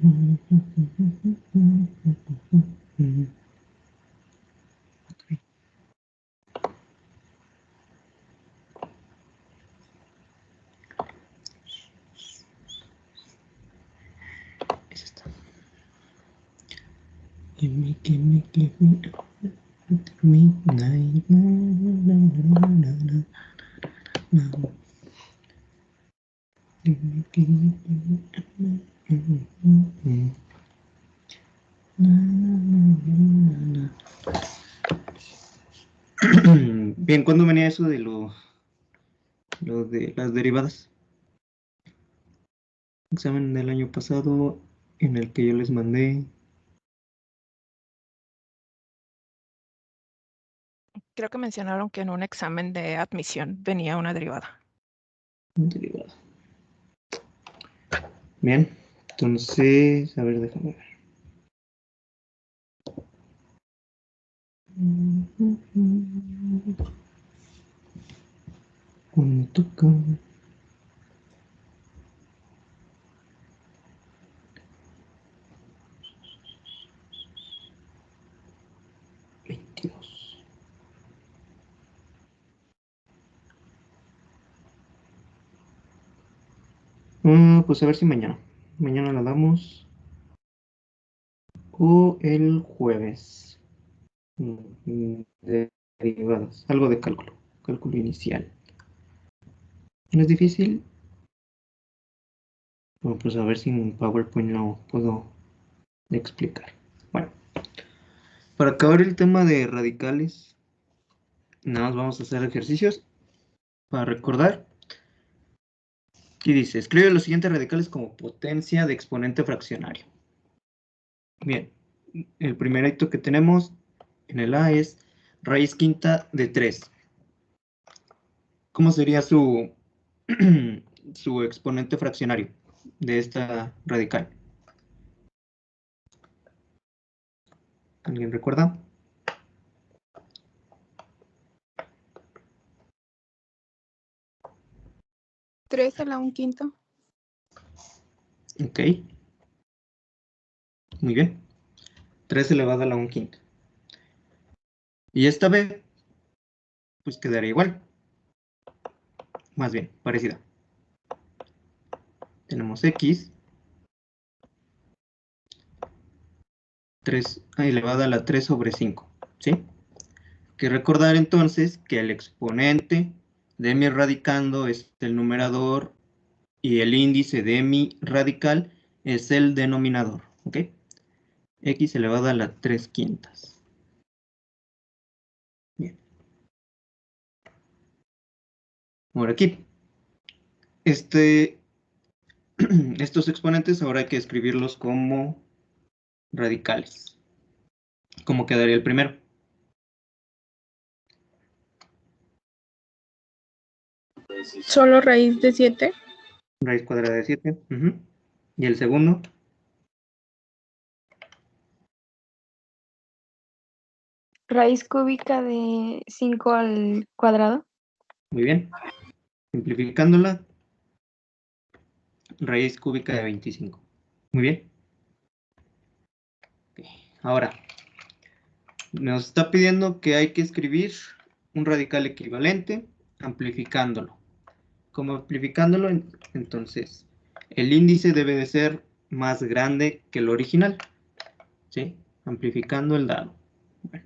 Es esta. Give me midnight. Bien, ¿cuándo venía eso de lo de las derivadas? Examen del año pasado en el que yo les mandé. Creo que mencionaron que en un examen de admisión venía una derivada. Derivada. Bien, entonces, a ver, déjame ver. Cuando toca. Pues a ver si mañana. Mañana la damos. O el jueves. De derivadas. Algo de cálculo. Cálculo inicial. ¿No es difícil? Bueno, pues a ver si en PowerPoint lo puedo explicar. Bueno, para acabar el tema de radicales, nada más vamos a hacer ejercicios para recordar. Y dice, escribe los siguientes radicales como potencia de exponente fraccionario. Bien, el primer acto que tenemos en el A es raíz quinta de 3. ¿Cómo sería su, su exponente fraccionario de esta radical? ¿Alguien recuerda? ¿3 a la 1/5? Ok. Muy bien. 3 elevado a la 1/5. Y esta B, pues quedaría igual. Más bien, parecida. Tenemos X 3 elevado a la 3 sobre 5. ¿Sí? Hay que recordar entonces que el exponente de mi radicando es el numerador y el índice de mi radical es el denominador. ¿Ok? X elevado a la 3/5. Bien. Ahora aquí. Estos exponentes ahora hay que escribirlos como radicales. ¿Cómo quedaría el primero? Solo raíz de 7. Raíz cuadrada de 7. ¿Y el segundo? Raíz cúbica de 5 al cuadrado. Muy bien. Simplificándola, raíz cúbica de 25. Muy bien. Okay. Ahora, nos está pidiendo que hay que escribir un radical equivalente amplificándolo. Como amplificándolo, entonces, el índice debe de ser más grande que el original. ¿Sí? Amplificando el dado. Bueno.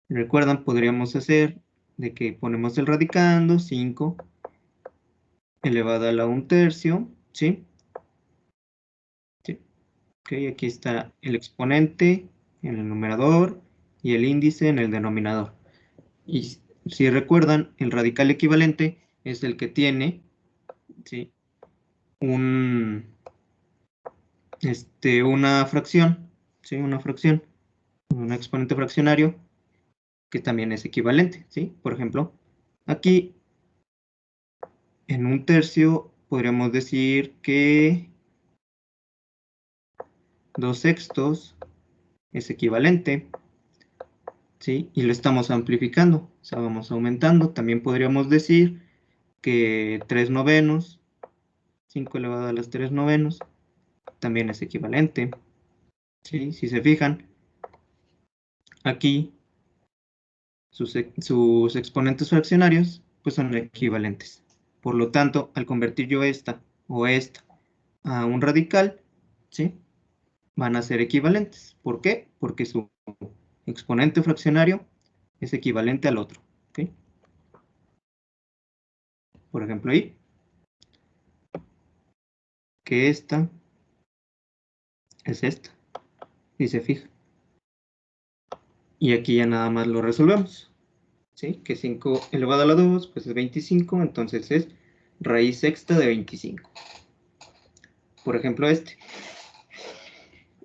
Recuerdan, podríamos hacer de que ponemos el radicando, 5 elevado a la 1/3, ¿sí? Sí. Ok, aquí está el exponente en el numerador y el índice en el denominador. Y si recuerdan, el radical equivalente es el que tiene, ¿sí? Una fracción, ¿sí? Una fracción, un exponente fraccionario que también es equivalente, ¿sí? Por ejemplo, aquí en 1/3 podríamos decir que 2/6 es equivalente, ¿sí? Y lo estamos amplificando, o sea, vamos aumentando. También podríamos decir que 3/9, 5 elevado a las 3/9, también es equivalente. ¿Sí? Si se fijan, aquí sus exponentes fraccionarios pues son equivalentes. Por lo tanto, al convertir yo esta o esta a un radical, ¿sí? Van a ser equivalentes. ¿Por qué? Porque su exponente fraccionario es equivalente al otro. ¿Ok? Por ejemplo, ahí, que esta es esta, si se fija. Y aquí ya nada más lo resolvemos. ¿Sí? Que 5 elevado a la 2 pues es 25, entonces es raíz sexta de 25. Por ejemplo, este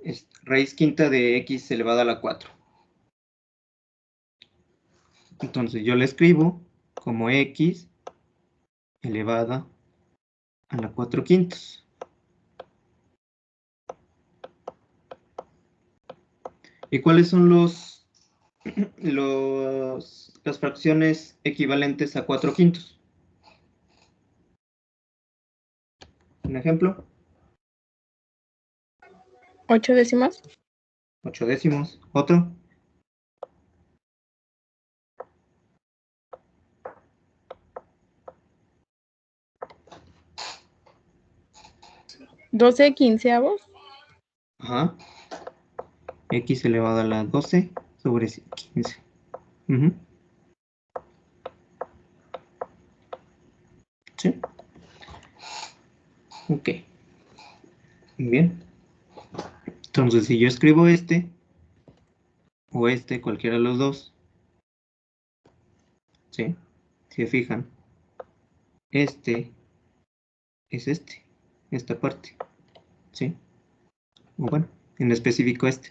es raíz quinta de x elevado a la 4. Entonces yo le escribo como x elevada a la 4 quintos. ¿Y cuáles son las fracciones equivalentes a 4 quintos? Un ejemplo. 8 décimas. 8 décimos. Otro. 12 quinceavos. Ajá. X elevado a la 12 sobre 15. Uh-huh. ¿Sí? Ok. Bien. Entonces, si yo escribo este, o este, cualquiera de los dos, ¿sí? Si se fijan, este es esta parte, ¿sí? O bueno, en específico este.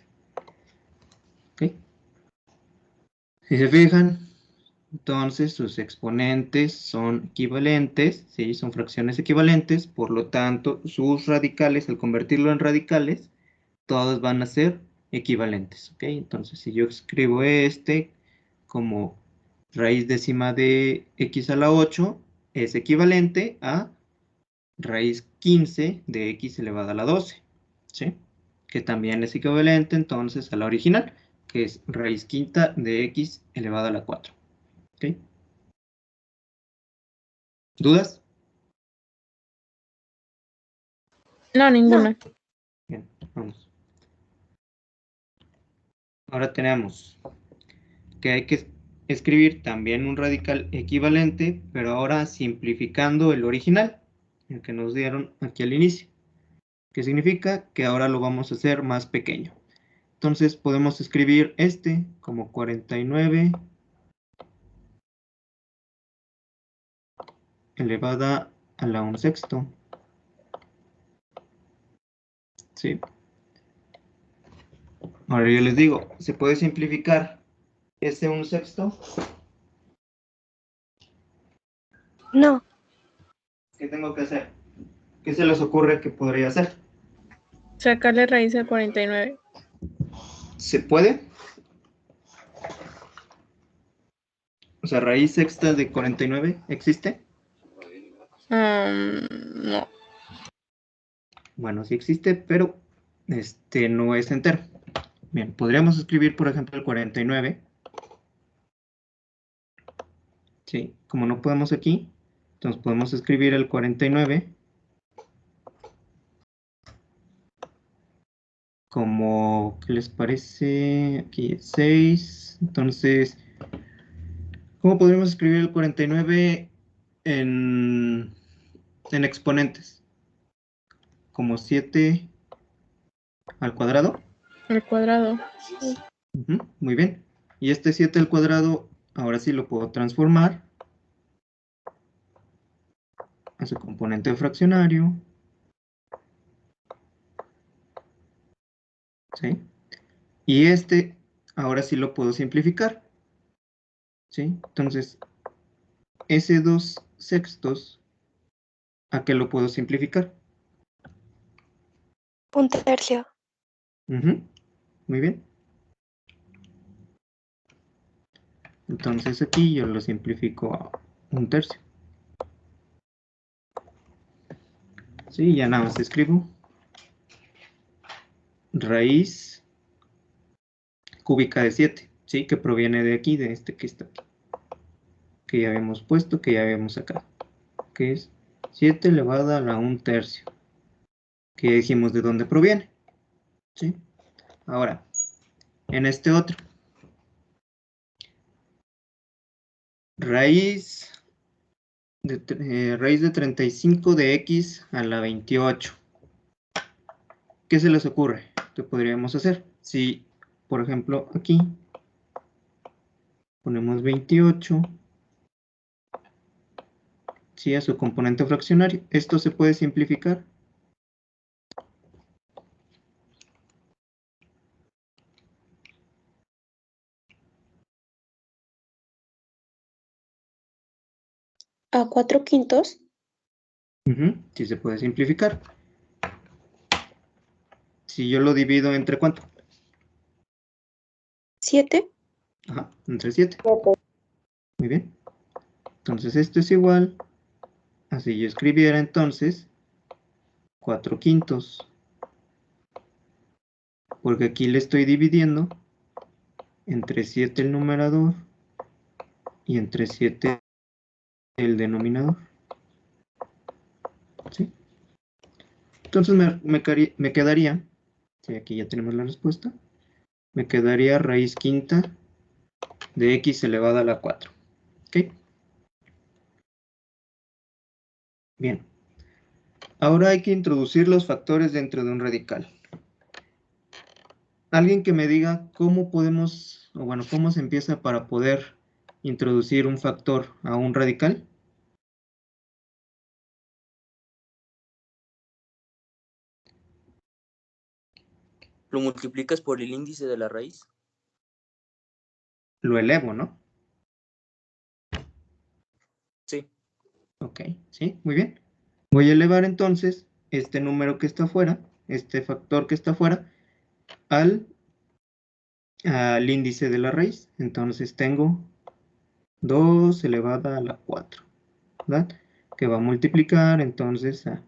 ¿Ok? Si se fijan, entonces sus exponentes son equivalentes, ¿sí? Son fracciones equivalentes, por lo tanto, sus radicales, al convertirlo en radicales, todos van a ser equivalentes, ¿ok? Entonces, si yo escribo este como raíz décima de x a la 8, es equivalente a raíz 15 de x elevada a la 12, ¿sí? Que también es equivalente entonces a la original, que es raíz quinta de x elevada a la 4, ¿ok? ¿Dudas? No, ninguna. Bien, vamos. Ahora tenemos que hay que escribir también un radical equivalente, pero ahora simplificando el original, el que nos dieron aquí al inicio. ¿Qué significa? Que ahora lo vamos a hacer más pequeño. Entonces podemos escribir este como 49 elevada a la 1 sexto. ¿Sí? Ahora yo les digo, ¿se puede simplificar este 1 sexto? No, ¿Qué tengo que hacer? ¿Qué se les ocurre que podría hacer? Sacarle raíz al 49. ¿Se puede? O sea, raíz sexta de 49, ¿existe? No. Bueno, sí existe, pero no es entero. Bien, podríamos escribir, por ejemplo, el 49. Sí, como no podemos aquí, entonces podemos escribir el 49 como, ¿qué les parece? Aquí es 6. Entonces, ¿cómo podríamos escribir el 49 en exponentes? Como 7 al cuadrado. Al cuadrado. Muy bien. Y este 7 al cuadrado, ahora sí lo puedo transformar a su componente fraccionario. ¿Sí? Y ahora sí lo puedo simplificar. ¿Sí? Entonces, ese 2 sextos, ¿a qué lo puedo simplificar? un tercio. Muy bien. Entonces aquí yo lo simplifico a 1/3. Sí, ya nada más escribo raíz cúbica de 7, ¿sí? Que proviene de aquí, de este que está aquí. Que ya habíamos puesto, que ya habíamos sacado. Que es 7 elevado a la 1/3. Que ya dijimos de dónde proviene, ¿sí? Ahora, en este otro. Raíz de 35 de x a la 28. ¿Qué se les ocurre? ¿Qué podríamos hacer? Si, por ejemplo, aquí ponemos 28, ¿sí? A su componente fraccionario. Esto se puede simplificar. ¿A 4/5? Sí se puede simplificar. Si yo lo divido entre ¿cuánto? 7. Ajá, entre 7. Muy bien. Entonces esto es igual a si yo escribiera entonces 4/5. Porque aquí le estoy dividiendo entre 7 el numerador y entre 7 el denominador. ¿Sí? Entonces me quedaría, si aquí ya tenemos la respuesta, me quedaría raíz quinta de x elevado a la 4. ¿Ok? Bien. Ahora hay que introducir los factores dentro de un radical. Alguien que me diga cómo podemos, o bueno, cómo se empieza para poder introducir un factor a un radical. ¿Lo multiplicas por el índice de la raíz? Lo elevo, ¿no? Sí. Ok, sí, muy bien. Voy a elevar entonces este número que está afuera, este factor que está afuera, al índice de la raíz. Entonces tengo 2 elevada a la 4, ¿verdad? Que va a multiplicar entonces a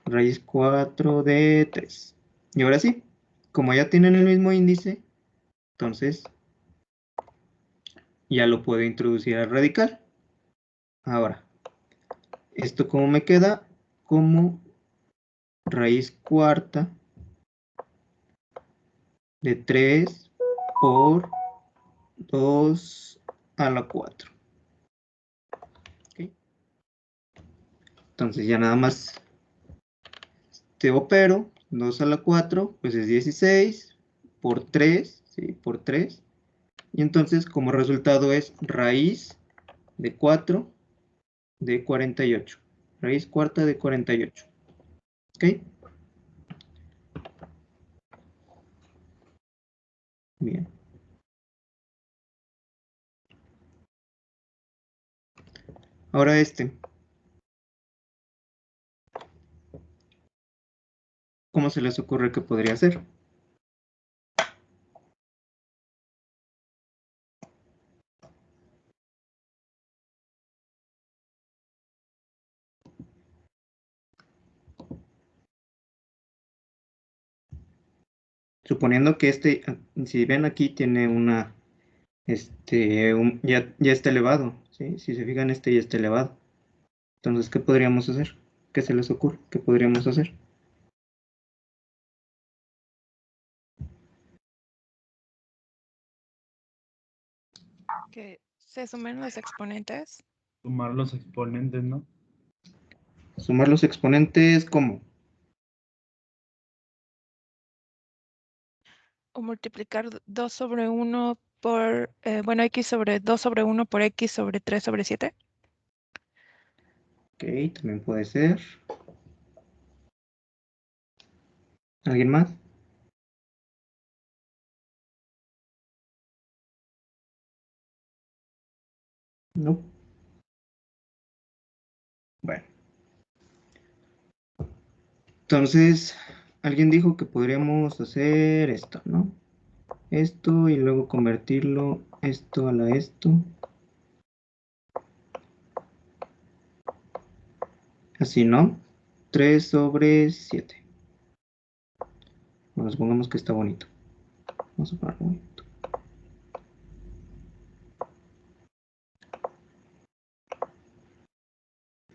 raíz 4 de 3. Y ahora sí, como ya tienen el mismo índice, entonces ya lo puedo introducir al radical. Ahora, ¿esto cómo me queda? Como raíz cuarta de 3 por 2 a la 4. ¿Okay? Entonces ya nada más te opero 2 a la 4, pues es 16 por 3, ¿sí? Por 3. Y entonces como resultado es raíz de 4 de 48. Raíz cuarta de 48. ¿Ok? Bien. Ahora ¿cómo se les ocurre que podría ser? Suponiendo que si ven aquí, tiene una, ya está elevado, ¿sí? Si se fijan, ya está elevado. Entonces, ¿qué podríamos hacer? ¿Qué se les ocurre? ¿Qué podríamos hacer? Que se sumen los exponentes Sumar los exponentes, ¿no? Sumar los exponentes, ¿cómo? o multiplicar 2 sobre 1 por, bueno, x sobre 2 sobre 1 por x sobre 3 sobre 7. Ok, también puede ser. ¿Alguien más? No. Bueno. Entonces, alguien dijo que podríamos hacer esto, ¿no? Esto y luego convertirlo esto a la esto. Así, ¿no? 3 sobre 7. Bueno, supongamos que está bonito. Vamos a ponerlo bonito.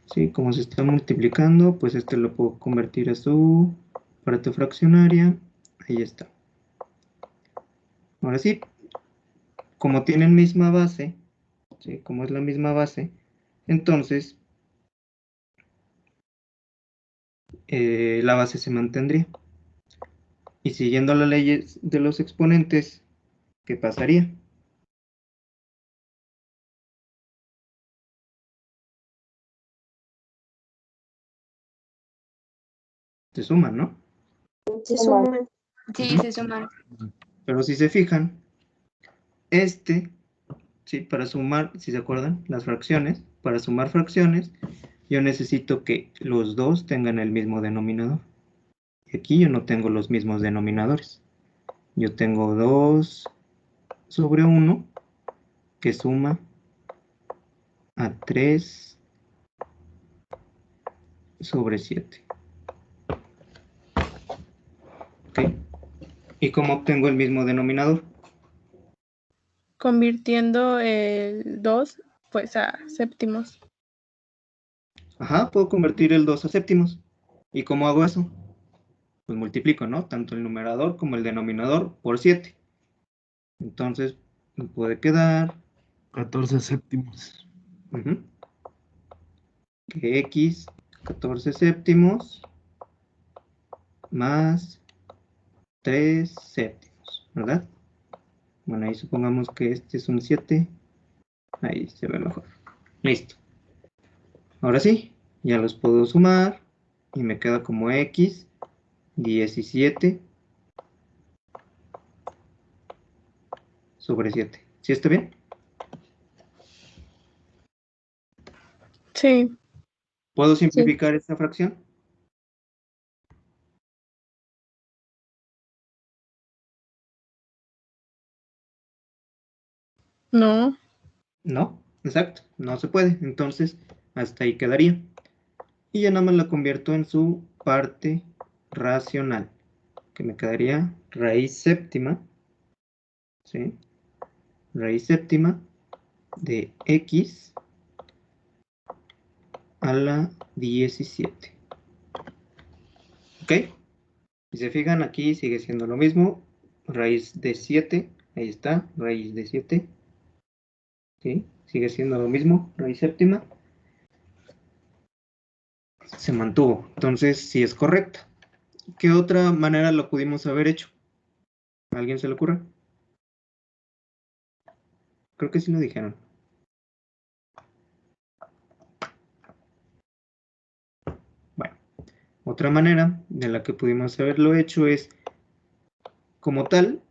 Sí, como se está multiplicando, pues este lo puedo convertir a su parte fraccionaria. Ahí está. Ahora sí, como tienen misma base, ¿sí? Como es la misma base, entonces la base se mantendría. Y siguiendo las leyes de los exponentes, ¿qué pasaría? Se suman, ¿no? Se suman. Sí, Ujú. se suman. Pero si se fijan, sí, para sumar, si se acuerdan, las fracciones, para sumar fracciones, yo necesito que los dos tengan el mismo denominador. Y aquí yo no tengo los mismos denominadores. Yo tengo 2 sobre 1 que suma a 3 sobre 7. ¿Ok? ¿Y cómo obtengo el mismo denominador? Convirtiendo el 2 pues a séptimos. Ajá, puedo convertir el 2 a séptimos. ¿Y cómo hago eso? Pues multiplico, ¿no? Tanto el numerador como el denominador por 7. Entonces, me puede quedar 14 séptimos. que x 14 séptimos más 3 séptimos, ¿verdad? Bueno, ahí supongamos que este es un 7. Ahí se ve mejor. Listo. Ahora sí, ya los puedo sumar y me queda como x 17 sobre 7. ¿Sí está bien? Sí, ¿Puedo simplificar esta fracción? no. No, exacto, no se puede. Entonces, hasta ahí quedaría. Y ya nada más la convierto en su parte racional, que me quedaría raíz séptima, ¿sí? Raíz séptima de x a la 17. ¿Ok? Si se fijan, aquí sigue siendo lo mismo. Raíz de 7, ahí está, raíz de 7. ¿Sí? Sigue siendo lo mismo, raíz séptima. Se mantuvo, entonces sí es correcta. ¿Qué otra manera lo pudimos haber hecho? ¿A alguien se le ocurre? Creo que sí lo dijeron. Bueno, otra manera de la que pudimos haberlo hecho es, como tal,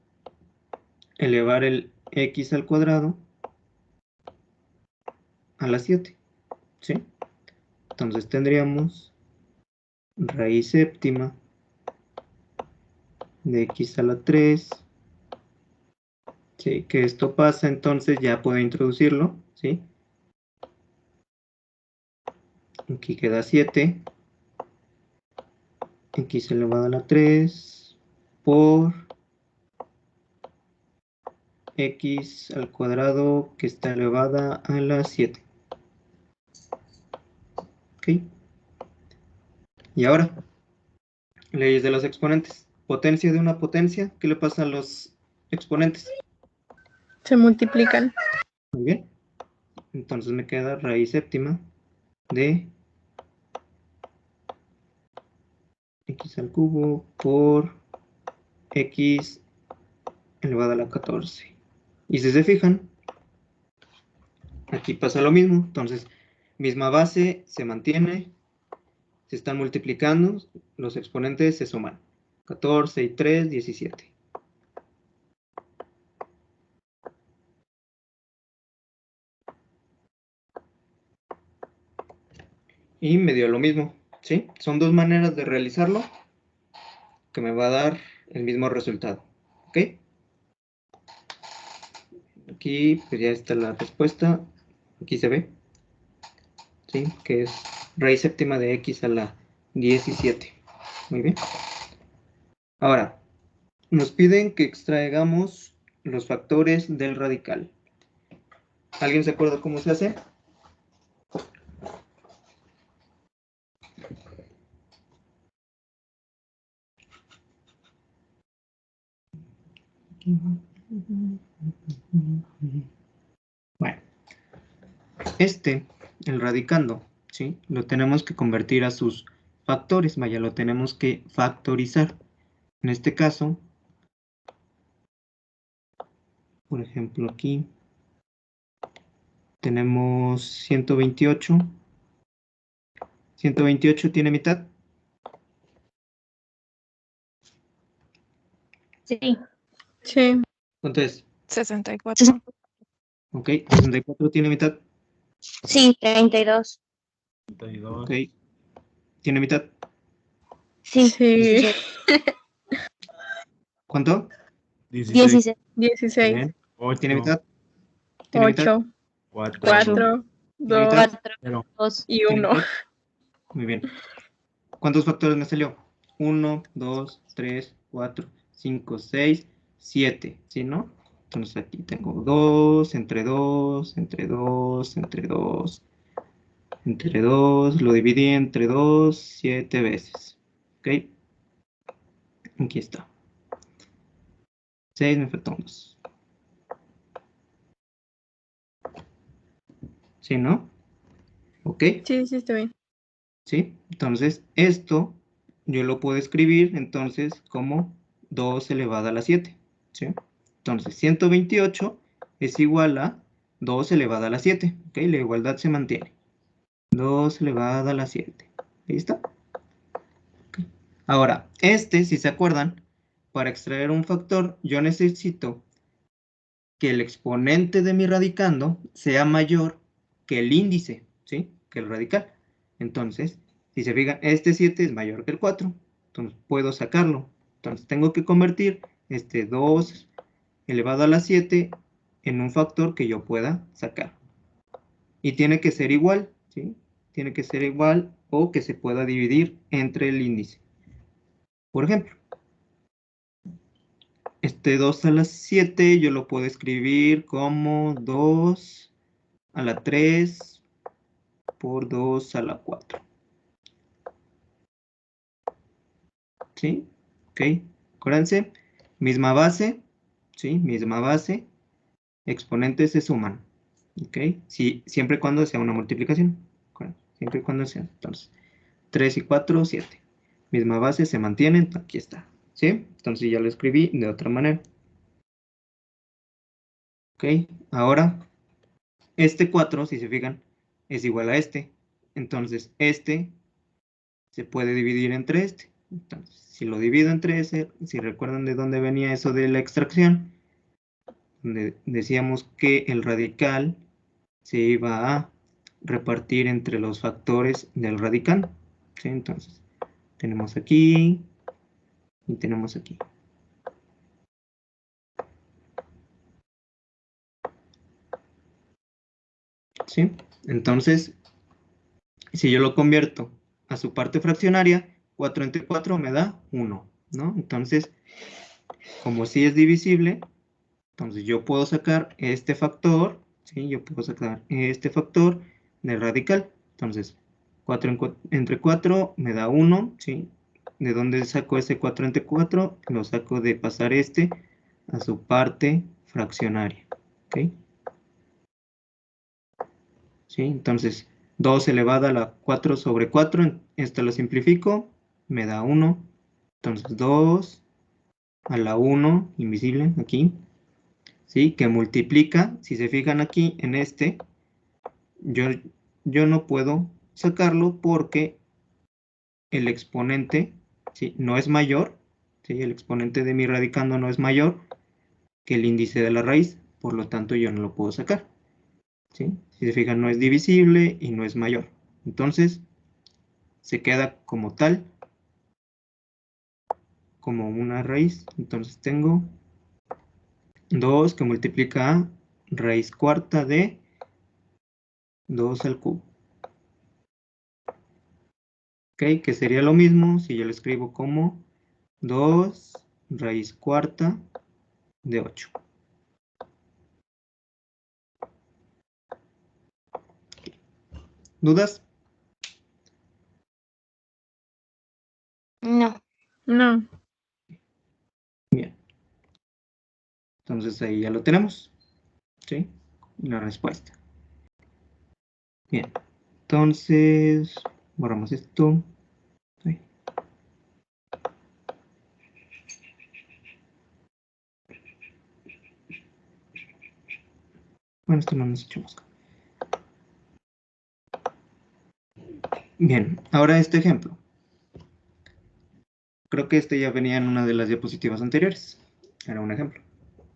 elevar el x al cuadrado a la 7. ¿Sí? Entonces tendríamos raíz séptima de x a la 3. ¿Sí? Que esto pasa, entonces ya puedo introducirlo. ¿Sí? Aquí queda 7. X elevado a la 3 por x al cuadrado que está elevada a la 7. ¿Ok? Y ahora, leyes de los exponentes. Potencia de una potencia, ¿qué le pasa a los exponentes? Se multiplican. Muy bien. Entonces me queda raíz séptima de x al cubo por x elevado a la 14. Y si se fijan, aquí pasa lo mismo. Entonces, misma base se mantiene, se están multiplicando, los exponentes se suman. 14 y 3, 17. Y me dio lo mismo, ¿sí? Son dos maneras de realizarlo que me va a dar el mismo resultado, ¿ok? Aquí pues ya está la respuesta, aquí se ve, ¿sí? Que es raíz séptima de x a la 17. Muy bien. Ahora, nos piden que extraigamos los factores del radical. ¿Alguien se acuerda cómo se hace? Bueno, el radicando, ¿sí? Lo tenemos que convertir a sus factores, vaya, lo tenemos que factorizar. En este caso, por ejemplo, aquí tenemos 128. 128 tiene mitad. Sí. Sí. ¿Cuánto es? 64. Ok, 64 tiene mitad. Sí, 32. 32. Ok, tiene mitad. Sí. Sí. 16. ¿Cuánto? 16. 16. 16. Bien. 8. ¿Tiene mitad? ¿Tiene mitad? 8. 4. 4. ¿Tiene 2 mitad? 4. 0. 2. y ¿Tiene 1. mitad? Muy bien. ¿Cuántos factores me salió? 1, 2, 3, 4, 5, 6, 7. ¿Sí, no? Entonces aquí tengo 2, entre 2, entre 2, entre 2, entre 2. Lo dividí entre 2, 7 veces. ¿Ok? Aquí está. 6, me faltan 2. ¿Sí, no? ¿Ok? Sí, sí, está bien. ¿Sí? Entonces, esto yo lo puedo escribir entonces como 2 elevado a la 7. ¿Sí? Entonces, 128 es igual a 2 elevado a la 7. ¿Ok? La igualdad se mantiene. 2 elevado a la 7. ¿Listo? Okay. Ahora, si se acuerdan, para extraer un factor, yo necesito que el exponente de mi radicando sea mayor que el índice, ¿sí? Que el radical. Entonces, si se fijan, este 7 es mayor que el 4. Entonces, puedo sacarlo. Entonces, tengo que convertir este 2 elevado a la 7 en un factor que yo pueda sacar. Y tiene que ser igual, ¿sí? Tiene que ser igual o que se pueda dividir entre el índice. Por ejemplo, este 2 a la 7 yo lo puedo escribir como 2 a la 3 por 2 a la 4. ¿Sí? Ok. Acuérdense, misma base, ¿sí? Misma base, exponentes se suman. ¿Ok? Sí, siempre y cuando sea una multiplicación. Siempre y cuando sea. Entonces, 3 y 4, 7. Misma base, se mantienen, aquí está. ¿Sí? Entonces ya lo escribí de otra manera. ¿Ok? Ahora, este 4, si se fijan, es igual a este. Entonces, este se puede dividir entre este. Entonces, si lo divido entre ese, si recuerdan de dónde venía eso de la extracción, donde decíamos que el radical se iba a repartir entre los factores del radicando. ¿Sí? Entonces, tenemos aquí y tenemos aquí. ¿Sí? Entonces, si yo lo convierto a su parte fraccionaria, 4 entre 4 me da 1, ¿no? Entonces, como si es divisible, entonces yo puedo sacar este factor, ¿sí? Yo puedo sacar este factor del radical. Entonces, 4 entre 4 me da 1, ¿sí? ¿De dónde saco ese 4 entre 4? Lo saco de pasar este a su parte fraccionaria, ¿ok? ¿Sí? Entonces, 2 elevado a la 4 sobre 4, esto lo simplifico, me da 1. Entonces, 2 a la 1, invisible, aquí, ¿sí? Que multiplica, si se fijan aquí en este, yo no puedo sacarlo porque el exponente, ¿sí? No es mayor, ¿sí? El exponente de mi radicando no es mayor que el índice de la raíz, por lo tanto yo no lo puedo sacar, ¿sí? Si se fijan, no es divisible y no es mayor. Entonces, se queda como tal, como una raíz. Entonces tengo 2 que multiplica a raíz cuarta de 2 al cubo. Ok, que sería lo mismo si yo lo escribo como 2 raíz cuarta de 8. ¿Dudas? No. No. Bien. Entonces ahí ya lo tenemos. ¿Sí? La respuesta. Bien. Entonces, borramos esto. Ahí. Bueno, esto no nos echamos. Bien, ahora este ejemplo. Creo que este ya venía en una de las diapositivas anteriores. Era un ejemplo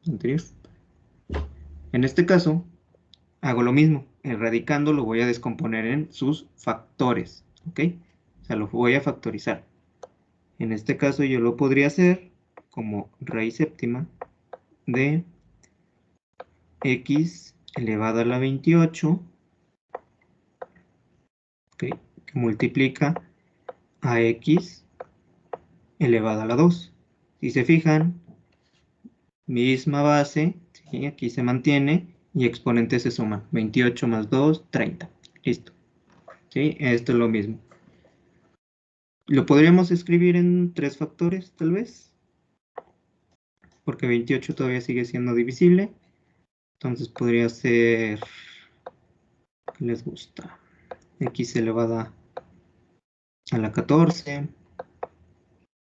anterior. En este caso, hago lo mismo. El radicando lo voy a descomponer en sus factores. ¿Ok? O sea, lo voy a factorizar. En este caso yo lo podría hacer como raíz séptima de x elevado a la 28, ¿okay? Que multiplica a x elevado a la 2. Si se fijan, misma base, ¿sí? Aquí se mantiene y exponentes se suman. 28 más 2, 30. Listo. ¿Sí? Esto es lo mismo. Lo podríamos escribir en 3 factores, tal vez. Porque 28 todavía sigue siendo divisible. Entonces podría ser... ¿Qué les gusta? X elevada a la 14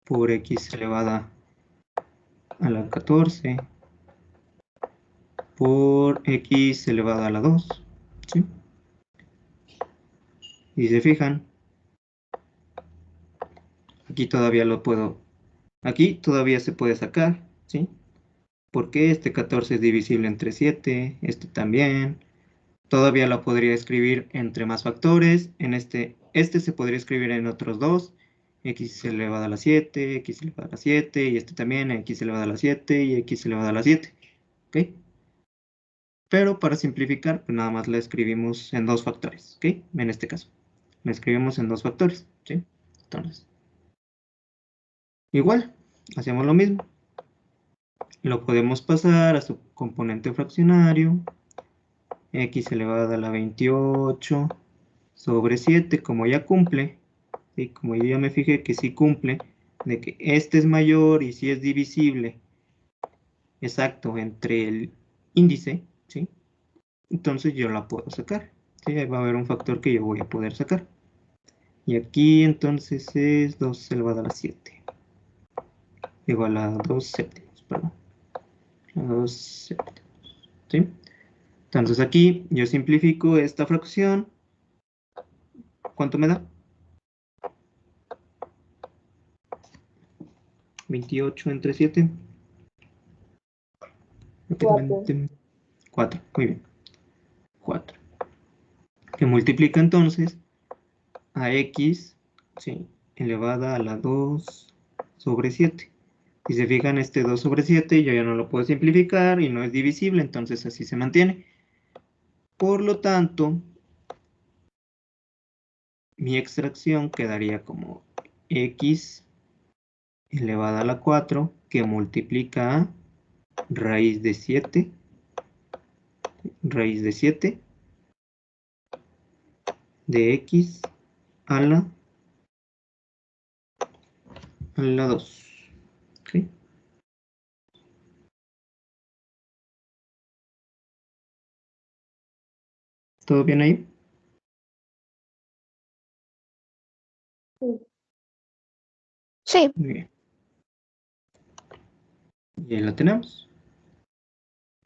por x elevada a la 14 por x elevada a la 2. ¿Sí? Y se fijan, aquí todavía lo puedo, aquí todavía se puede sacar, ¿sí? Porque este 14 es divisible entre 7, este también. Todavía lo podría escribir entre más factores. En este se podría escribir en otros dos. X elevado a la 7, x elevado a la 7, y este también, x elevado a la 7 y x elevado a la 7. ¿Ok? Pero para simplificar, pues nada más la escribimos en 2 factores. ¿Ok? En este caso. La escribimos en 2 factores. ¿Sí? Entonces, igual, hacemos lo mismo. Lo podemos pasar a su componente fraccionario. X elevado a la 28 sobre 7, como ya cumple, ¿sí? Como yo ya me fijé que sí cumple, de que este es mayor y sí es divisible, exacto, entre el índice, ¿sí? Entonces yo la puedo sacar, ¿sí? Ahí va a haber un factor que yo voy a poder sacar. Y aquí entonces es 2 elevado a la 7, igual a 2 séptimos, perdón, a 2 séptimos, ¿sí? Entonces aquí yo simplifico esta fracción. ¿Cuánto me da? 28 entre 7. 4. Muy bien. 4. Que multiplica entonces a x, ¿sí? Elevada a la 2 sobre 7. Si se fijan, este 2 sobre 7 yo ya no lo puedo simplificar y no es divisible, entonces así se mantiene. Por lo tanto, mi extracción quedaría como x elevada a la 4 que multiplica a raíz de 7 de x a la 2. ¿Sí? ¿Todo bien ahí? Sí. Muy bien. Y ahí la tenemos.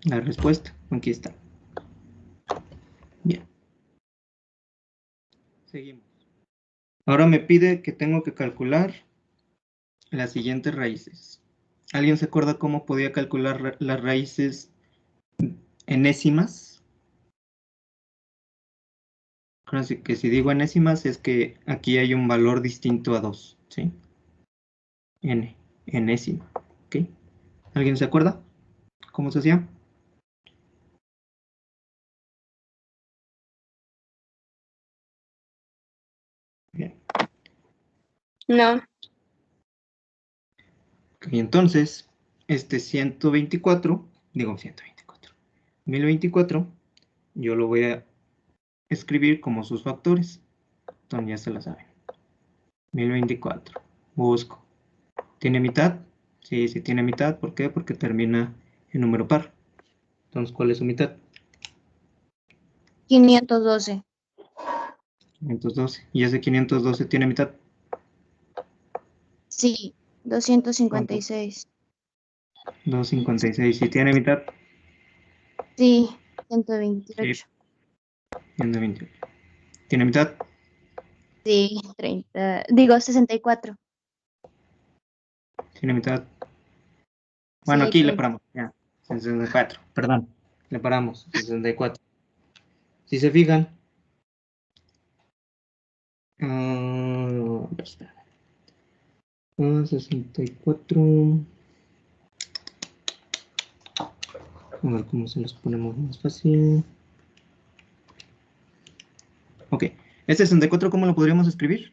La respuesta. Aquí está. Bien. Seguimos. Ahora me pide que tengo que calcular las siguientes raíces. ¿Alguien se acuerda cómo podía calcular las raíces enésimas? Así que si digo enésimas es que aquí hay un valor distinto a 2, ¿sí? N, enésima, ¿ok? ¿Alguien se acuerda cómo se hacía? Bien. No. Ok, Ok, entonces, este 124, digo 124, 1024, yo lo voy a escribir como sus factores. Entonces ya se la saben. 1024, busco. ¿Tiene mitad? Sí, sí tiene mitad. ¿Por qué? Porque termina en número par. Entonces, ¿cuál es su mitad? 512. 512. ¿Y ese 512 tiene mitad? Sí, 256. 256. ¿Y tiene mitad? Sí, Sí, 128. 128. ¿Tiene mitad? Sí, 30. Digo, 64. ¿Tiene mitad? Bueno, Sí, aquí le 30. paramos. Ya, 64. Perdón. Le paramos. 64. Si se fijan. Espera. 64. A ver cómo se los ponemos más fácil. Ok. Este 64, ¿cómo lo podríamos escribir?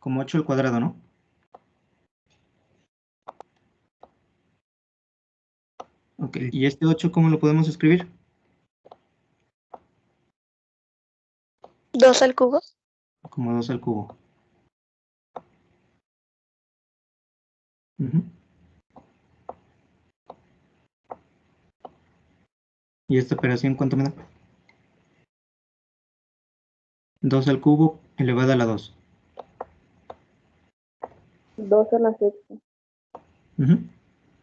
Como 8 al cuadrado, ¿no? Ok. Sí. ¿Y este 8 cómo lo podemos escribir? 2 al cubo. Como 2 al cubo. Ujú. ¿Y esta operación cuánto me da? 2 al cubo elevado a la 2. 2 a la sexta.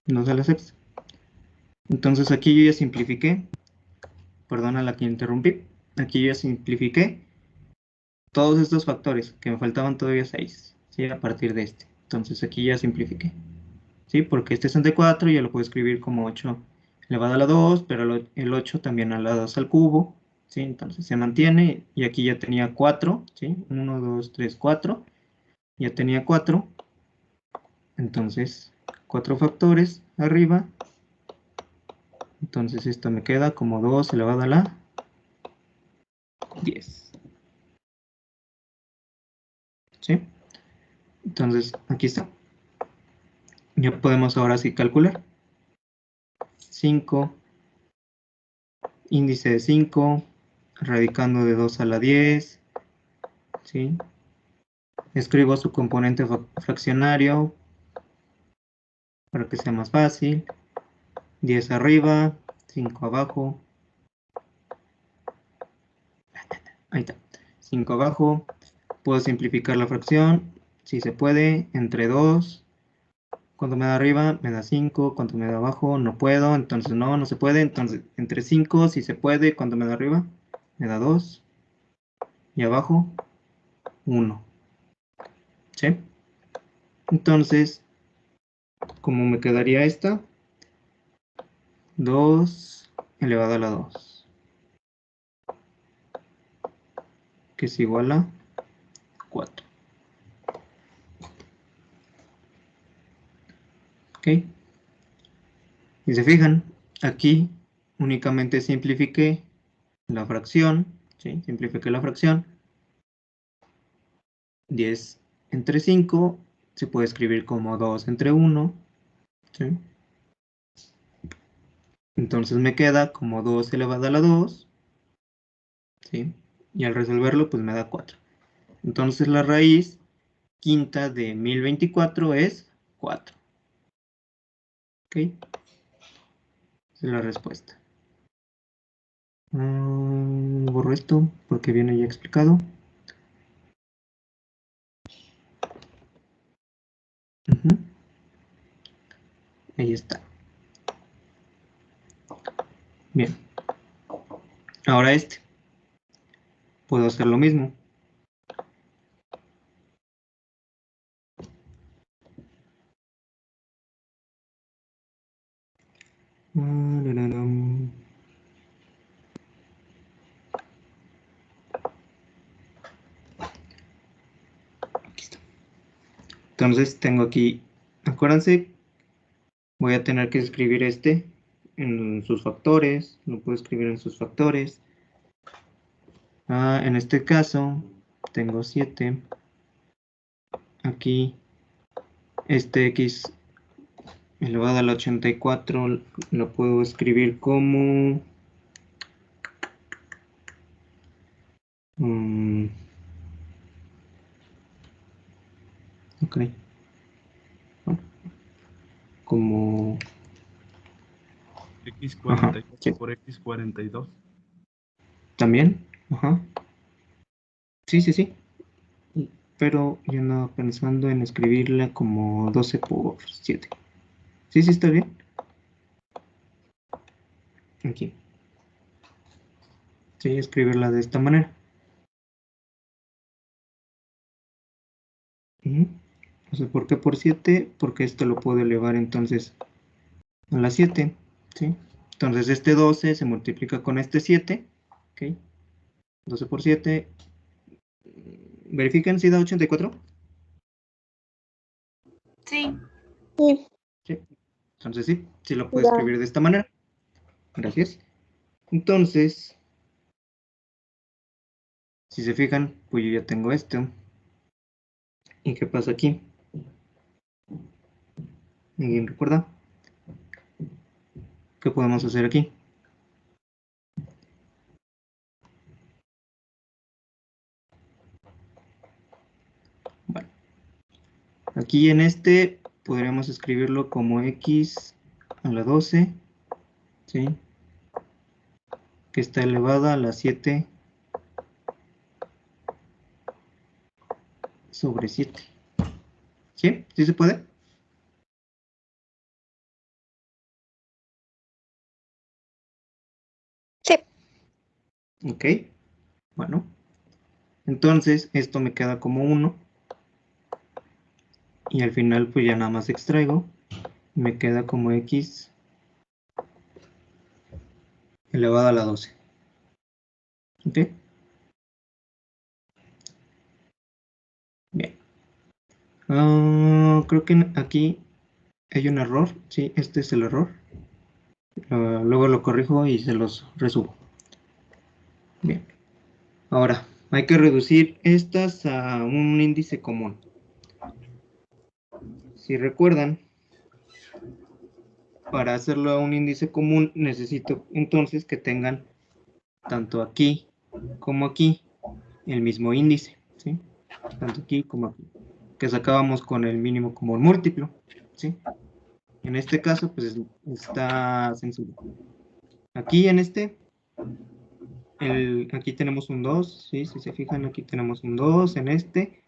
2 a la sexta. Entonces aquí yo ya simplifiqué. Perdona la que interrumpí. Aquí yo ya simplifiqué todos estos factores, que me faltaban todavía 6. ¿Sí? A partir de este. Entonces aquí ya simplifiqué. ¿Sí? Porque este 64 ya lo puedo escribir como 8 elevado a la 2, pero el 8 también a la 2 al cubo. ¿Sí? Entonces se mantiene. Y aquí ya tenía 4. ¿Sí? 1, 2, 3, 4. Ya tenía 4. Entonces, 4 factores arriba. Entonces esto me queda como 2 elevado a la 10. ¿Sí? Entonces, aquí está. Ya podemos ahora sí calcular. 5, índice de 5, radicando de 2 a la 10. ¿Sí? Escribo su componente fraccionario para que sea más fácil. 10 arriba, 5 abajo. Ahí está. 5 abajo. Puedo simplificar la fracción, si se puede, entre 2. Cuánto me da arriba, me da 5. Cuánto me da abajo, no puedo. Entonces no se puede. Entonces entre 5, si se puede. Cuánto me da arriba, me da 2. Y abajo, 1. ¿Sí? Entonces, ¿cómo me quedaría esta? 2 elevado a la 2. Que es igual a 4. ¿Ok? Si se fijan, aquí únicamente simplifiqué la fracción. ¿Sí? Simplifiqué la fracción. 10 entre 5 se puede escribir como 2 entre 1. ¿Sí? Entonces me queda como 2 elevado a la 2. ¿Sí? Y al resolverlo pues me da 4. Entonces la raíz quinta de 1024 es 4. ¿Ok? Esa es la respuesta. Borro esto porque viene ya explicado. Ahí está. Bien. Ahora este. Puedo hacer lo mismo. Aquí está. Entonces tengo aquí, acuérdense, voy a tener que escribir este en sus factores, lo puedo escribir en sus factores. En este caso, tengo 7 aquí este x elevado a la 84 lo puedo escribir como ok, bueno, como X48 sí. por X42. También, ajá, sí, pero yo andaba pensando en escribirla como 12 por 7. Sí, está bien. Aquí. Sí, escribirla de esta manera. Entonces, ¿por qué por 7? Porque esto lo puedo elevar entonces a la 7, ¿sí? Entonces este 12 se multiplica con este 7, ¿ok? 12 por 7. ¿Verifiquen si da 84? Sí. Sí. Entonces sí lo puedo escribir de esta manera. Gracias. Entonces, si se fijan, pues yo ya tengo esto. ¿Y qué pasa aquí? ¿Alguien recuerda? ¿Qué podemos hacer aquí? Bueno, aquí en este podríamos escribirlo como x a la 12, ¿sí? Que está elevada a la 7 sobre 7. ¿Sí? ¿Sí se puede? Sí. Ok, bueno. Entonces esto me queda como 1. Y al final pues ya nada más extraigo. Me queda como x elevado a la 12. ¿Ok? Bien. Creo que aquí hay un error. Sí, este es el error. Luego lo corrijo y se los resubo. Bien. Ahora, hay que reducir estas a un índice común. Si recuerdan, para hacerlo a un índice común necesito entonces que tengan tanto aquí como aquí el mismo índice, ¿sí? Tanto aquí como aquí, que sacábamos con el mínimo común múltiplo, ¿sí? En este caso, pues está sencillo. Aquí en este, aquí tenemos un 2, ¿sí? Si se fijan, aquí tenemos un 2 en este,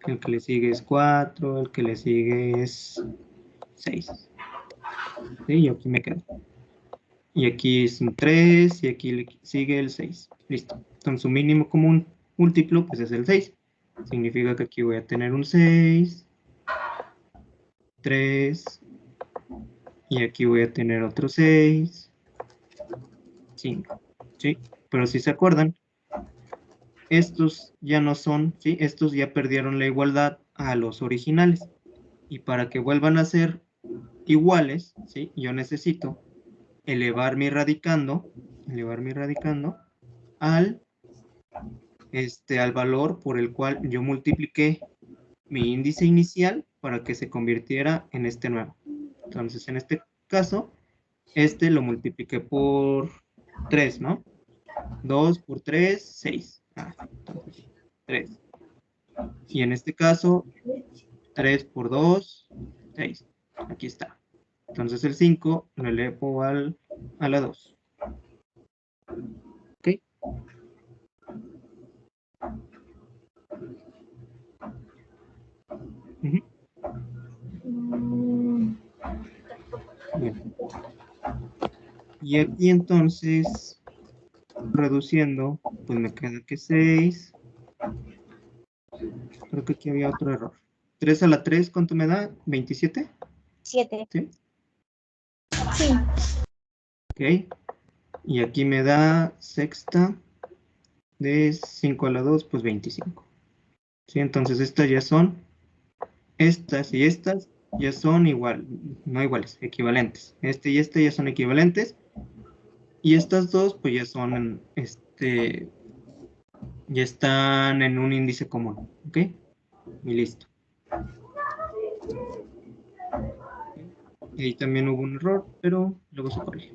el que le sigue es 4, el que le sigue es 6, ¿sí? Y aquí me quedo. Y aquí es un 3 y aquí le sigue el 6. Listo. Entonces su mínimo común múltiplo pues es el 6. Significa que aquí voy a tener un 6, 3, y aquí voy a tener otro 6, 5. ¿Sí? Pero si se acuerdan, estos ya no son, ¿sí? Estos ya perdieron la igualdad a los originales. Y para que vuelvan a ser iguales, ¿sí? Yo necesito elevar mi radicando al al valor por el cual yo multipliqué mi índice inicial para que se convirtiera en este nuevo. Entonces, en este caso, este lo multipliqué por 3, ¿no? 2 por 3, 6. Entonces, 3. Y en este caso, 3 por 2, 6. Aquí está. Entonces, el 5 lo elevo a la 2. ¿Ok? Bien. Y aquí entonces, reduciendo, pues me queda que 6. Creo que aquí había otro error. 3 a la 3, ¿cuánto me da? ¿27? 7. ¿Sí? Sí. Ok. Y aquí me da sexta de 5 a la 2, pues 25. ¿Sí? Entonces estas ya son, estas y estas ya son igual, no iguales, equivalentes. Este y este ya son equivalentes. Y estas dos, pues ya son, ya están en un índice común. ¿Ok? Y listo. Y ahí también hubo un error, pero luego se corrigió.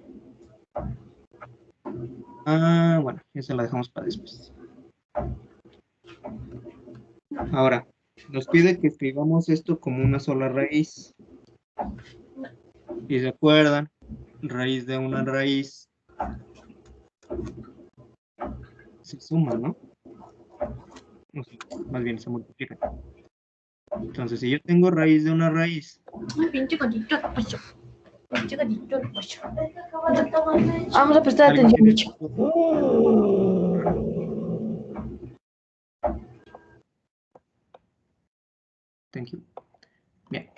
Ah, bueno, esa la dejamos para después. Ahora, nos pide que escribamos esto como una sola raíz. Y se acuerdan, raíz de una raíz se suma, ¿no? O sea, más bien se multiplica. Entonces, si yo tengo raíz de una raíz, Pinche gatito, pues. Pinche gatito, pues. Vamos a prestar ¿alguien atención, tiene- bicho. Thank you. Bien.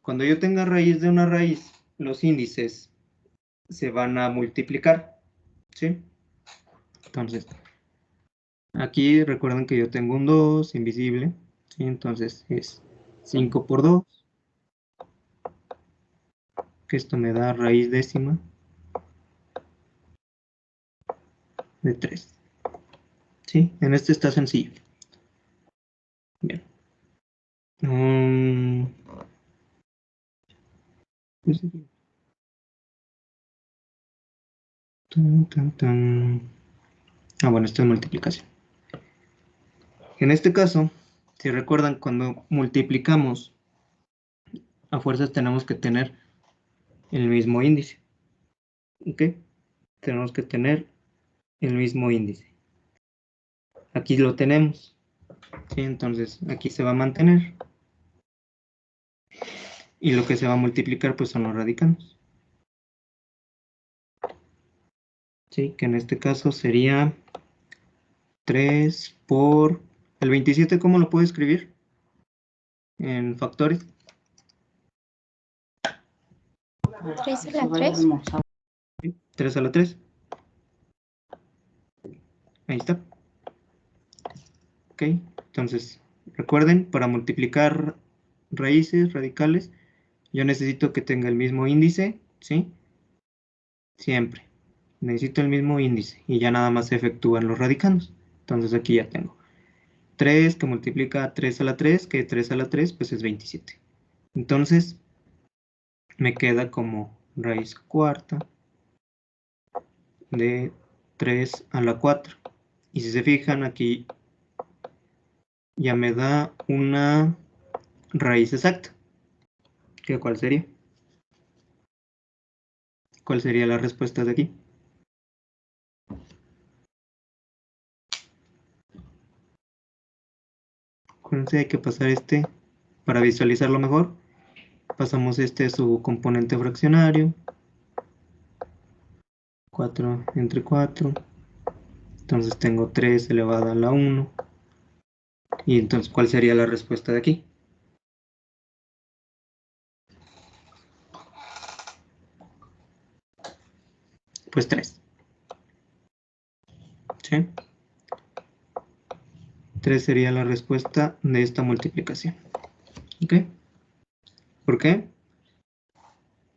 Cuando yo tenga raíz de una raíz, los índices se van a multiplicar, ¿sí? Entonces, aquí recuerden que yo tengo un 2 invisible, ¿sí? Entonces es 5 por 2, que esto me da raíz décima de 3. ¿Sí? En este está sencillo. Bien. Ah, bueno, esto es multiplicación. En este caso, si recuerdan, cuando multiplicamos, a fuerzas tenemos que tener el mismo índice. ¿Ok? Tenemos que tener el mismo índice. Aquí lo tenemos. ¿Sí? Entonces, aquí se va a mantener. Y lo que se va a multiplicar, pues son los radicanos. ¿Sí? Que en este caso sería 3 por... ¿El 27 cómo lo puedo escribir? En factores. 3 a la 3. 3 a la 3. Ahí está. Ok, entonces recuerden, para multiplicar raíces radicales, yo necesito que tenga el mismo índice, ¿sí? Siempre. Necesito el mismo índice y ya nada más se efectúan los radicanos. Entonces aquí ya tengo 3 que multiplica 3 a la 3, que 3 a la 3 pues es 27. Entonces me queda como raíz cuarta de 3 a la 4. Y si se fijan aquí ya me da una raíz exacta. ¿Qué cuál sería? ¿Cuál sería la respuesta de aquí? Acuérdense, hay que pasar este para visualizarlo mejor. Pasamos este a su componente fraccionario. 4 entre 4. Entonces tengo 3 elevado a la 1. Y entonces, ¿cuál sería la respuesta de aquí? Pues 3. ¿Sí? 3 sería la respuesta de esta multiplicación. ¿Ok? ¿Por qué?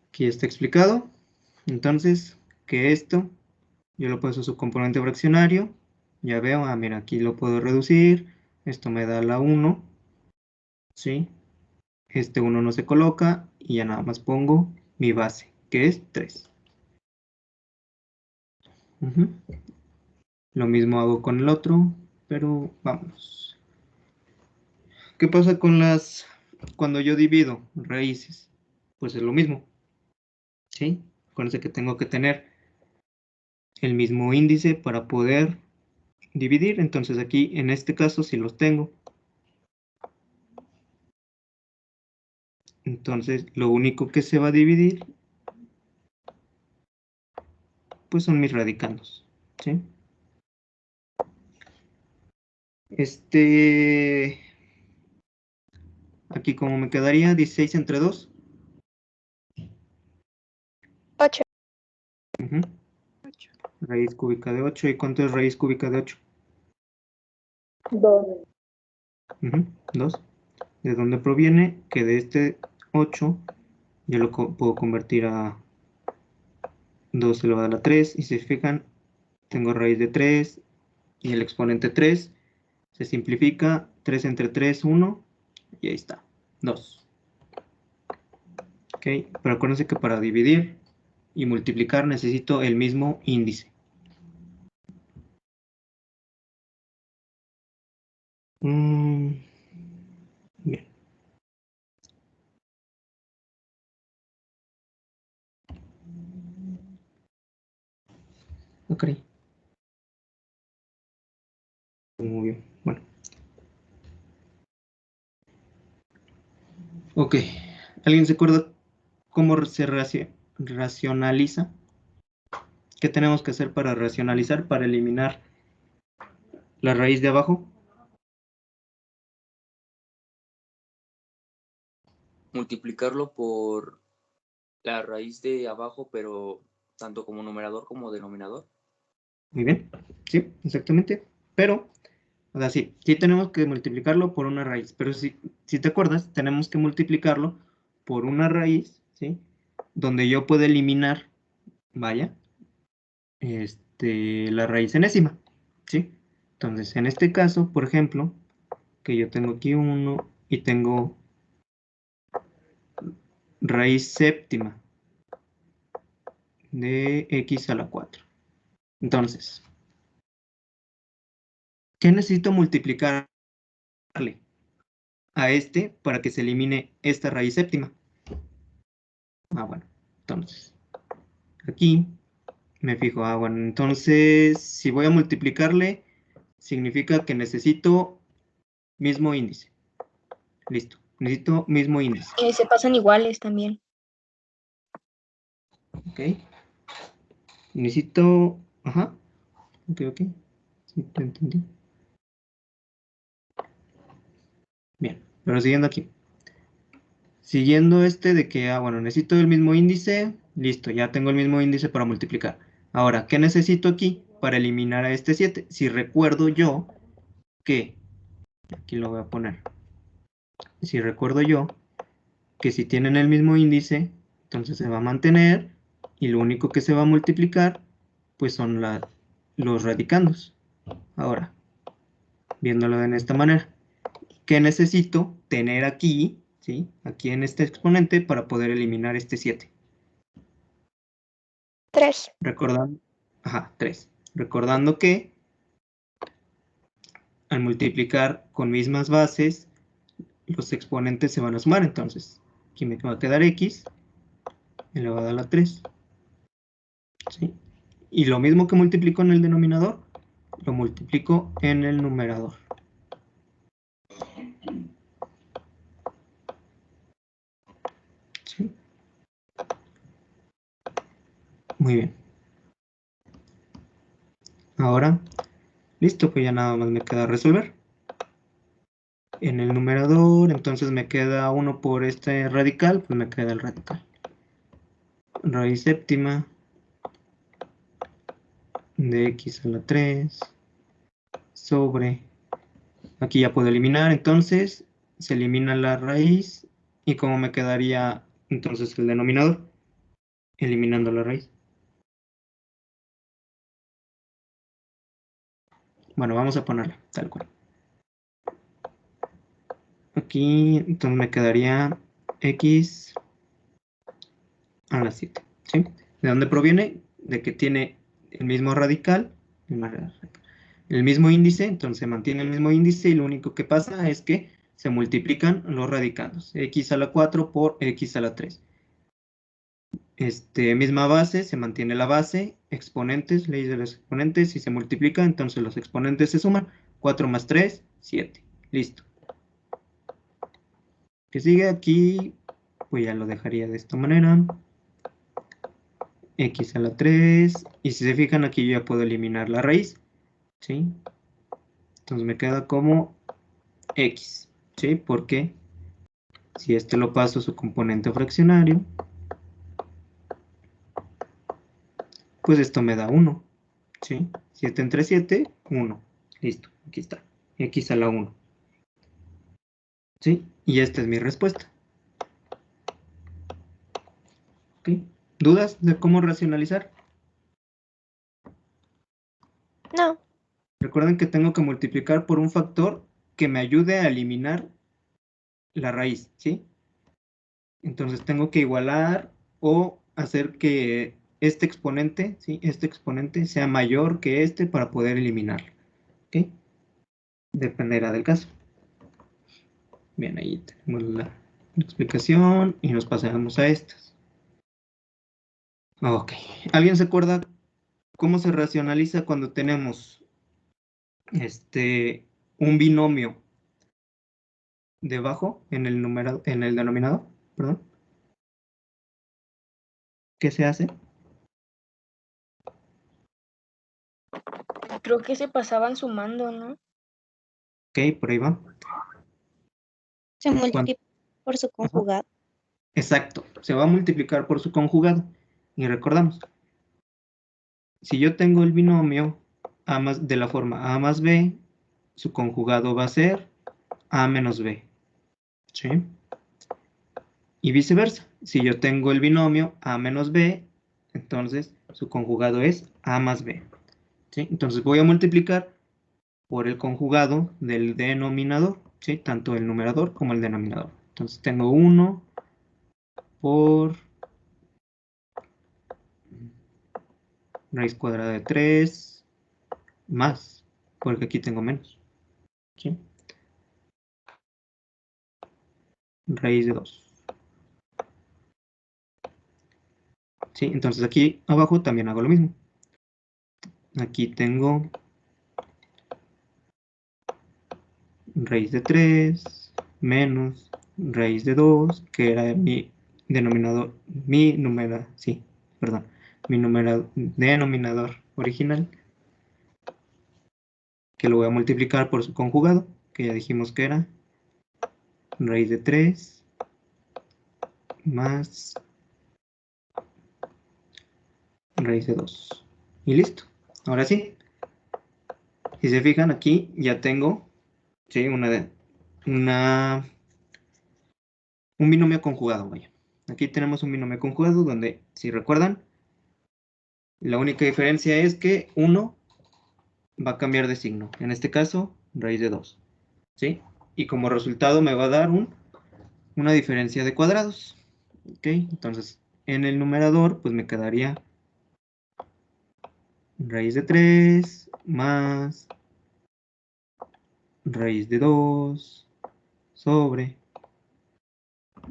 Aquí está explicado. Entonces, que esto, yo lo paso a su componente fraccionario. Ya veo, mira, aquí lo puedo reducir. Esto me da la 1. ¿Sí? Este 1 no se coloca y ya nada más pongo mi base, que es 3. Lo mismo hago con el otro, pero vamos. ¿Qué pasa con cuando yo divido raíces? Pues es lo mismo. ¿Sí? Acuérdense que tengo que tener el mismo índice para poder dividir. Entonces aquí, en este caso, sí los tengo. Entonces, lo único que se va a dividir, pues son mis radicanos. ¿Sí? Aquí como me quedaría 16 entre 2. 8. Raíz cúbica de 8. ¿Y cuánto es raíz cúbica de 8? 2. 2. ¿De dónde proviene? Que de este 8 yo lo puedo convertir a 2 elevado a la 3. Y si se fijan, tengo raíz de 3 y el exponente 3. Se simplifica. 3 entre 3, 1. Y ahí está. 2. ¿Ok? Pero acuérdense que para dividir y multiplicar necesito el mismo índice. Bien. Ok. Muy bien. Bueno. Ok. ¿Alguien se acuerda cómo se racionaliza? ¿Qué tenemos que hacer para racionalizar, para eliminar la raíz de abajo? Multiplicarlo por la raíz de abajo, pero tanto como numerador como denominador. Muy bien. Sí, exactamente. Pero, o sea, sí tenemos que multiplicarlo por una raíz. Pero si te acuerdas, tenemos que multiplicarlo por una raíz, ¿sí? Donde yo puedo eliminar, vaya, la raíz enésima, ¿sí? Entonces, en este caso, por ejemplo, que yo tengo aquí 1 y tengo raíz séptima de x a la 4. Entonces, ¿qué necesito multiplicarle a este para que se elimine esta raíz séptima? Bueno, entonces, aquí me fijo, bueno, entonces, si voy a multiplicarle, significa que necesito mismo índice. Listo, necesito mismo índice. Se pasan iguales también. Ok. Necesito... Ajá. Ok. Sí, te entendí. Bien, pero siguiendo aquí. Siguiendo de que, bueno, necesito el mismo índice. Listo, ya tengo el mismo índice para multiplicar. Ahora, ¿qué necesito aquí para eliminar a este 7? Si recuerdo yo que... Aquí lo voy a poner. Si recuerdo yo que si tienen el mismo índice, entonces se va a mantener y lo único que se va a multiplicar pues son los radicandos. Ahora, viéndolo de esta manera, ¿qué necesito tener aquí, ¿sí? Aquí en este exponente para poder eliminar este 7? 3. Recordando, 3. Recordando que al multiplicar con mismas bases, los exponentes se van a sumar, entonces aquí me va a quedar x elevado a la 3. ¿Sí? Y lo mismo que multiplico en el denominador, lo multiplico en el numerador. ¿Sí? Muy bien. Ahora, listo, pues ya nada más me queda resolver. En el numerador, entonces me queda 1 por este radical, pues me queda el radical. Raíz séptima de x a la 3 sobre... Aquí ya puedo eliminar, entonces se elimina la raíz. ¿Y cómo me quedaría entonces el denominador? Eliminando la raíz. Bueno, vamos a ponerla tal cual. Aquí entonces me quedaría x a la 7. ¿Sí? ¿De dónde proviene? De que tiene el mismo radical, el mismo índice, entonces se mantiene el mismo índice y lo único que pasa es que se multiplican los radicandos. X a la 4 por x a la 3. Misma base, se mantiene la base, exponentes, ley de los exponentes, si se multiplica, entonces los exponentes se suman. 4 más 3, 7. Listo. Que sigue aquí, pues ya lo dejaría de esta manera. X a la 3, y si se fijan aquí yo ya puedo eliminar la raíz, ¿sí? Entonces me queda como X, ¿sí? Porque si lo paso a su componente fraccionario, pues esto me da 1, ¿sí? 7 entre 7, 1. Listo, aquí está. X a la 1. ¿Sí? Y esta es mi respuesta. ¿Ok? ¿Dudas de cómo racionalizar? No. Recuerden que tengo que multiplicar por un factor que me ayude a eliminar la raíz, ¿sí? Entonces tengo que igualar o hacer que este exponente, ¿sí? Este exponente sea mayor que este para poder eliminarlo. ¿Ok? Dependerá del caso. Bien, ahí tenemos la explicación y nos pasamos a estas. Ok. ¿Alguien se acuerda cómo se racionaliza cuando tenemos un binomio debajo en el denominador? Perdón. ¿Qué se hace? Creo que se pasaban sumando, ¿no? Ok, por ahí va. Se multiplica por su conjugado. Exacto, se va a multiplicar por su conjugado. Y recordamos, si yo tengo el binomio de la forma a más b, su conjugado va a ser a menos b. ¿Sí? Y viceversa. Si yo tengo el binomio a menos b, entonces su conjugado es a más b. ¿Sí? Entonces voy a multiplicar por el conjugado del denominador, ¿sí? Tanto el numerador como el denominador. Entonces tengo 1 por raíz cuadrada de 3 más, porque aquí tengo menos, ¿sí? Raíz de 2. ¿Sí? Entonces aquí abajo también hago lo mismo. Aquí tengo raíz de 3 menos raíz de 2, que era mi denominador, denominador original, que lo voy a multiplicar por su conjugado, que ya dijimos que era raíz de 3 más raíz de 2. Y listo. Ahora sí. Si se fijan, aquí ya tengo, ¿sí? Un binomio conjugado, vaya. Aquí tenemos un binomio conjugado donde, si recuerdan, la única diferencia es que 1 va a cambiar de signo. En este caso, raíz de 2. ¿Sí? Y como resultado me va a dar una diferencia de cuadrados. ¿Ok? Entonces, en el numerador, pues me quedaría raíz de 3 más raíz de 2 sobre.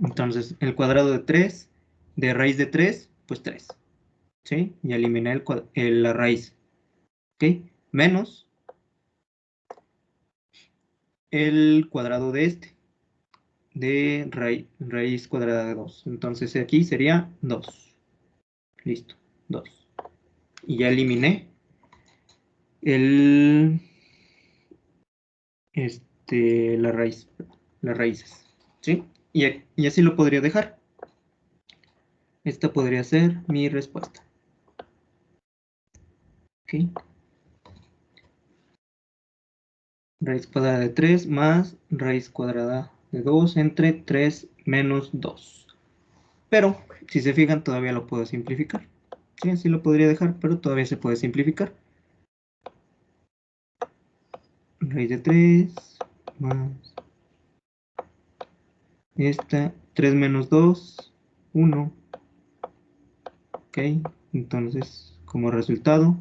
Entonces, el cuadrado de 3, de raíz de 3, pues 3. ¿Sí? Y eliminé la raíz. ¿Ok? Menos el cuadrado de de raíz cuadrada de 2. Entonces aquí sería 2. Listo, 2. Y ya eliminé la raíz, las raíces. ¿Sí? Y así lo podría dejar. Esta podría ser mi respuesta. ¿Ok? Raíz cuadrada de 3 más raíz cuadrada de 2 entre 3 menos 2. Pero, si se fijan, todavía lo puedo simplificar. Sí, así lo podría dejar, pero todavía se puede simplificar. Raíz de 3 más esta, 3 menos 2, 1. Ok, entonces, como resultado,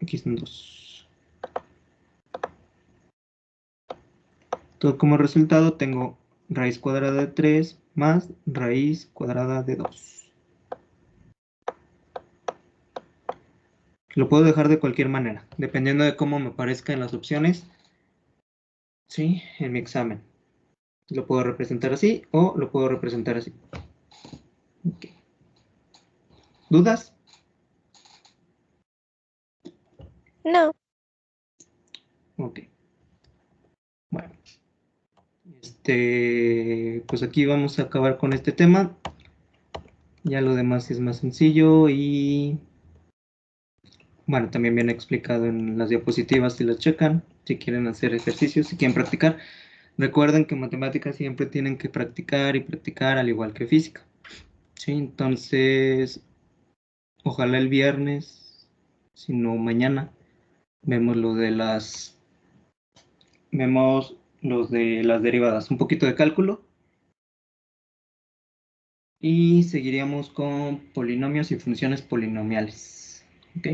aquí están 2. Todo como resultado tengo raíz cuadrada de 3 más raíz cuadrada de 2. Lo puedo dejar de cualquier manera, dependiendo de cómo me parezca en las opciones, ¿sí? En mi examen. Lo puedo representar así o lo puedo representar así. Okay. ¿Dudas? No. Ok. Bueno. Pues aquí vamos a acabar con este tema. Ya lo demás es más sencillo y bueno, también viene explicado en las diapositivas si las checan, si quieren hacer ejercicios, si quieren practicar. Recuerden que matemáticas siempre tienen que practicar y practicar al igual que física. Sí, entonces ojalá el viernes, si no mañana, vemos lo de las vemos los de las derivadas, un poquito de cálculo. Y seguiríamos con polinomios y funciones polinomiales. ¿Ok?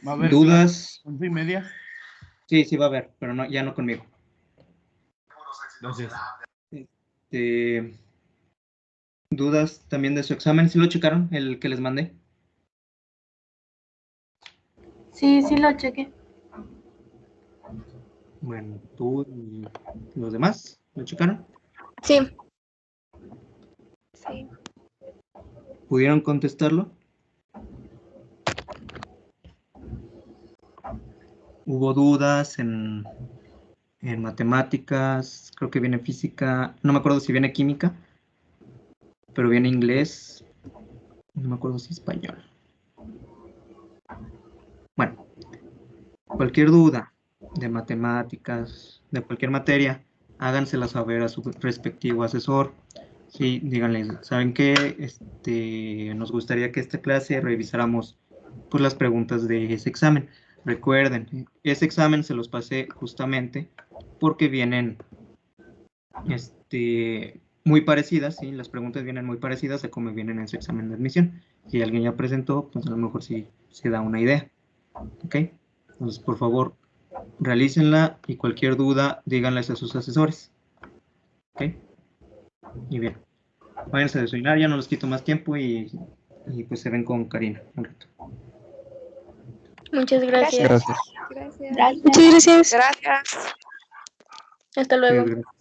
¿Va a haber ¿Dudas? 11:30? Sí, sí va a haber, pero no, ya no conmigo. Gracias. ¿Dudas también de su examen? ¿Sí lo checaron, el que les mandé? Sí, sí lo chequé. Bueno, tú y los demás, ¿lo checaron? Sí. Sí. ¿Pudieron contestarlo? ¿Hubo dudas en matemáticas? Creo que viene física, no me acuerdo si viene química, pero viene inglés, no me acuerdo si español. Bueno, cualquier duda de matemáticas, de cualquier materia, hágansela saber a su respectivo asesor. Sí, díganle, ¿saben qué? Nos gustaría que esta clase revisáramos pues, las preguntas de ese examen. Recuerden, ese examen se los pasé justamente porque vienen muy parecidas, ¿sí? Las preguntas vienen muy parecidas a cómo vienen en su examen de admisión. Si alguien ya presentó, pues a lo mejor sí se da una idea. ¿Ok? Entonces, por favor, realícenla y cualquier duda, díganles a sus asesores. ¿Ok? Y bien. Váyanse a desayunar, ya no les quito más tiempo y pues se ven con Karina un rato. Muchas gracias. Gracias. Gracias. Gracias. Muchas gracias. Gracias. Hasta luego. Gracias.